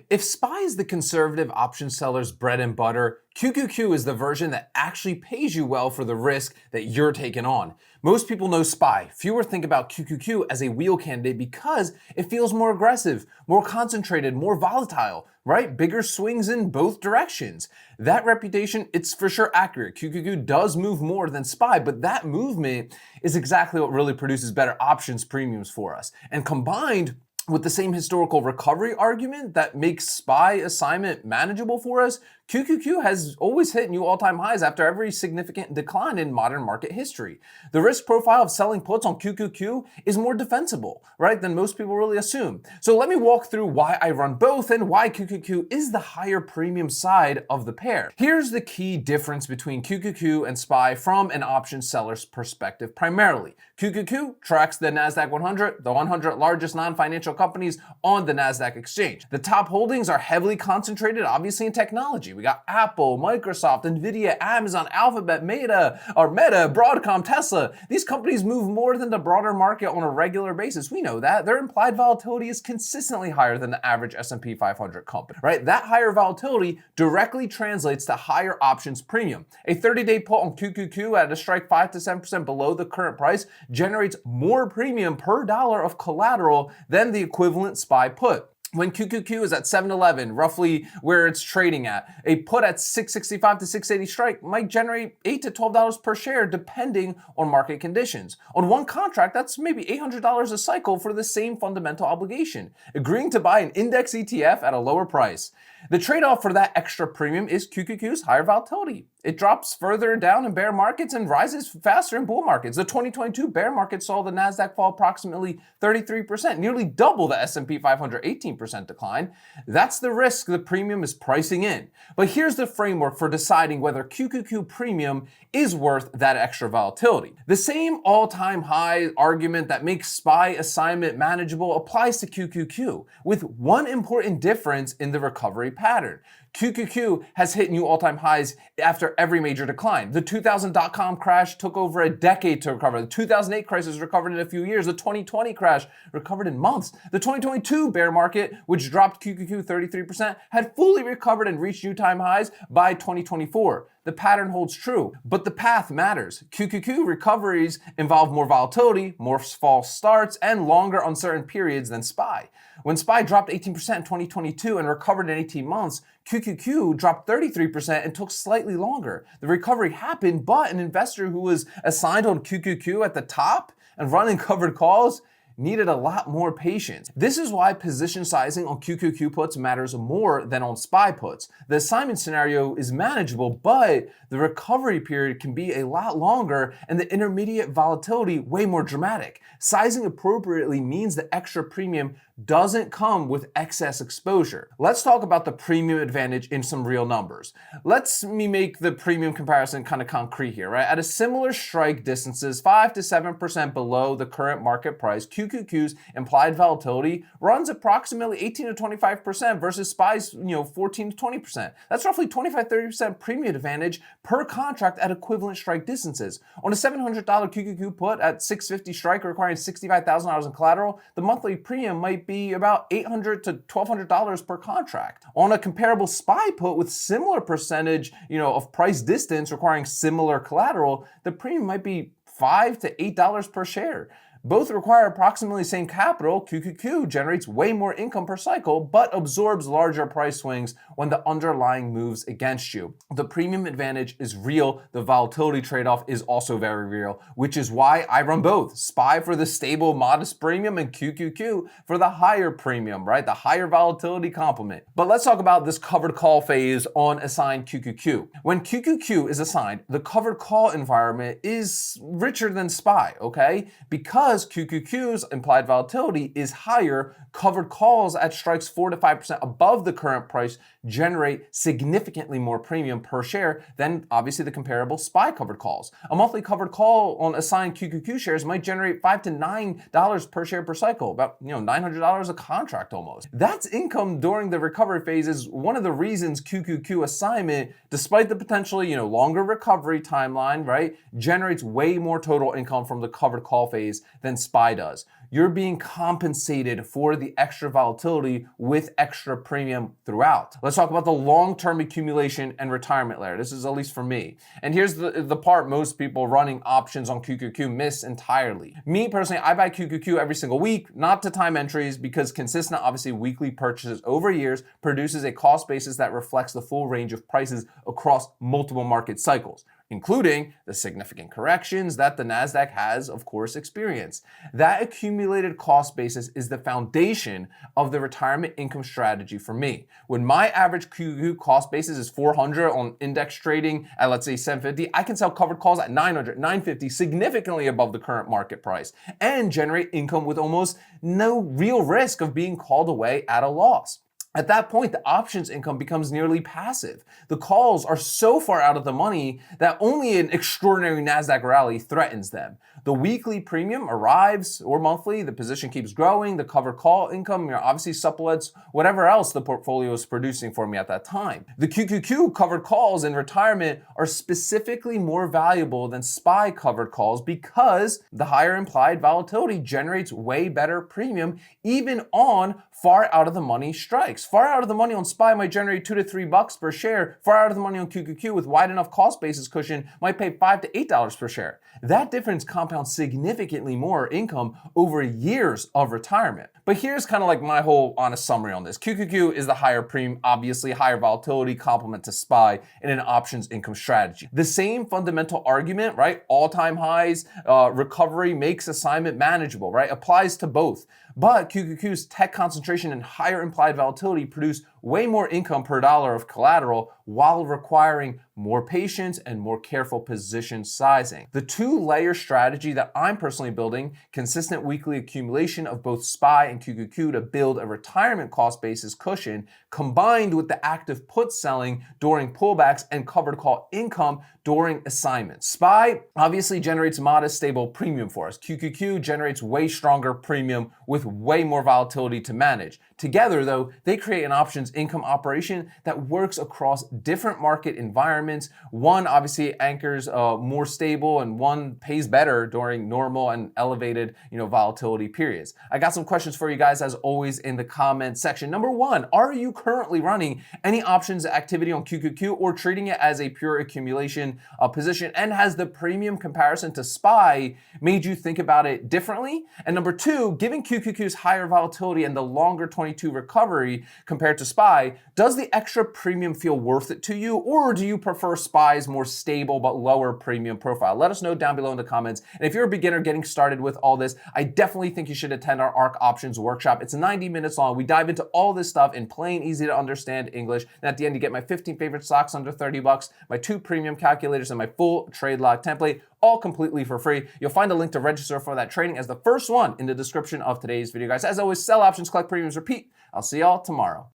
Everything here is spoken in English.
If SPY is the conservative option seller's bread and butter, QQQ is the version that actually pays you well for the risk that you're taking on. Most people know SPY. Fewer think about QQQ as a wheel candidate because it feels more aggressive, more concentrated, more volatile, right? Bigger swings in both directions. That reputation, it's for sure accurate. QQQ does move more than SPY, but that movement is exactly what really produces better options premiums for us. And combined with the same historical recovery argument that makes SPY assignment manageable for us, QQQ has always hit new all-time highs after every significant decline in modern market history. The risk profile of selling puts on QQQ is more defensible, right, than most people really assume. So let me walk through why I run both and why QQQ is the higher premium side of the pair. Here's the key difference between QQQ and SPY from an option seller's perspective primarily. QQQ tracks the NASDAQ 100, the 100 largest non-financial companies on the NASDAQ exchange. The top holdings are heavily concentrated, obviously, in technology. We got Apple, Microsoft, NVIDIA, Amazon, Alphabet, Meta, Broadcom, Tesla. These companies move more than the broader market on a regular basis. We know that. Their implied volatility is consistently higher than the average S&P 500 company, right? That higher volatility directly translates to higher options premium. A 30-day put on QQQ at a strike 5 to 7% below the current price generates more premium per dollar of collateral than the equivalent SPY put. When QQQ is at 7.11, roughly where it's trading at, a put at 665 to 680 strike might generate $8 to $12 per share depending on market conditions. On one contract, that's maybe $800 a cycle for the same fundamental obligation, agreeing to buy an index ETF at a lower price. The trade-off for that extra premium is QQQ's higher volatility. It drops further down in bear markets and rises faster in bull markets. The 2022 bear market saw the NASDAQ fall approximately 33%, nearly double the S&P 500 18% decline. That's the risk the premium is pricing in. But here's the framework for deciding whether QQQ premium is worth that extra volatility. The same all-time high argument that makes SPY assignment manageable applies to QQQ, with one important difference in the recovery pattern. QQQ has hit new all-time highs after every major decline. The 2000 dot-com crash took over a decade to recover. The 2008 crisis recovered in a few years. The 2020 crash recovered in months. The 2022 bear market, which dropped QQQ 33%, had fully recovered and reached new time highs by 2024. The pattern holds true, but the path matters. QQQ recoveries involve more volatility, more false starts, and longer uncertain periods than SPY. When SPY dropped 18% in 2022 and recovered in 18 months, QQQ dropped 33% and took slightly longer. The recovery happened, but an investor who was assigned on QQQ at the top and running covered calls needed a lot more patience. This is why position sizing on QQQ puts matters more than on SPY puts. The assignment scenario is manageable, but the recovery period can be a lot longer and the intermediate volatility way more dramatic. Sizing appropriately means the extra premium doesn't come with excess exposure. Let's talk about the premium advantage in some real numbers. Let's make the premium comparison kind of concrete here, right? At a similar strike distances, 5 to 7% below the current market price, QQQ's implied volatility runs approximately 18 to 25% versus SPY's, 14 to 20%. That's roughly 25-30% premium advantage per contract at equivalent strike distances. On a $700 QQQ put at 650 strike requiring $65,000 in collateral, the monthly premium might be about $800 to $1,200 per contract. On a comparable SPY put with similar percentage, of price distance requiring similar collateral, the premium might be $5 to $8 per share. Both require approximately the same capital. QQQ generates way more income per cycle, but absorbs larger price swings when the underlying moves against you. The premium advantage is real. The volatility trade-off is also very real, which is why I run both. SPY for the stable, modest premium and QQQ for the higher premium, right? The higher volatility complement. But let's talk about this covered call phase on assigned QQQ. When QQQ is assigned, the covered call environment is richer than SPY, okay? Because QQQ's implied volatility is higher, covered calls at strikes 4 to 5% above the current price generate significantly more premium per share than obviously the comparable SPY covered calls. A monthly covered call on assigned QQQ shares might generate $5 to $9 per share per cycle, about $900 a contract almost. That's income during the recovery phase is one of the reasons QQQ assignment, despite the potentially longer recovery timeline, right, generates way more total income from the covered call phase than SPY does. you're being compensated for the extra volatility with extra premium throughout. Let's talk about the long-term accumulation and retirement layer. This is at least for me. And here's the part most people running options on QQQ miss entirely. Me personally, I buy QQQ every single week, not to time entries, because consistent, obviously weekly purchases over years produces a cost basis that reflects the full range of prices across multiple market cycles, including the significant corrections that the NASDAQ has, of course, experienced. That accumulated cost basis is the foundation of the retirement income strategy for me. When my average QQQ cost basis is 400 on index trading at, let's say, 750, I can sell covered calls at 900, 950, significantly above the current market price, and generate income with almost no real risk of being called away at a loss. At that point, the options income becomes nearly passive. The calls are so far out of the money that only an extraordinary NASDAQ rally threatens them. The weekly premium arrives, or monthly, the position keeps growing, the covered call income obviously supplements whatever else the portfolio is producing for me at that time. The QQQ covered calls in retirement are specifically more valuable than SPY covered calls because the higher implied volatility generates way better premium even on far out of the money strikes. Far out of the money on SPY might generate $2 to $3 per share. Far out of the money on QQQ with wide enough cost basis cushion might pay $5 to $8 per share. That difference compounds significantly more income over years of retirement. But here's kind of like my whole honest summary on this. QQQ is the higher premium, obviously higher volatility complement to SPY in an options income strategy. The same fundamental argument, right? All-time highs, recovery makes assignment manageable, right? Applies to both. But QQQ's tech concentration and higher implied volatility produce way more income per dollar of collateral while requiring more patience and more careful position sizing. The two-layer strategy that I'm personally building, consistent weekly accumulation of both SPY and QQQ to build a retirement cost basis cushion, combined with the active put selling during pullbacks and covered call income during assignments. SPY obviously generates modest, stable premium for us. QQQ generates way stronger premium with way more volatility to manage. Together, though, they create an options income operation that works across different market environments. One obviously anchors more stable, and one pays better during normal and elevated, volatility periods. I got some questions for you guys, as always, in the comment section. Number one, are you currently running any options activity on QQQ or treating it as a pure accumulation position? And has the premium comparison to SPY made you think about it differently? And number two, given QQQ's higher volatility and the longer 22 recovery compared to SPY, does the extra premium feel worth it to you, or do you prefer SPY's more stable but lower premium profile? Let us know down below in the comments. And if you're a beginner getting started with all this, I definitely think you should attend our ARC Options workshop. It's 90 minutes long. We dive into all this stuff in plain, easy to understand English. And at the end, you get my 15 favorite stocks under $30, my 2 premium calculators, and my full trade log template, all completely for free. You'll find a link to register for that training as the first one in the description of today's video, guys. As always, sell options, collect premiums, repeat. I'll see y'all tomorrow.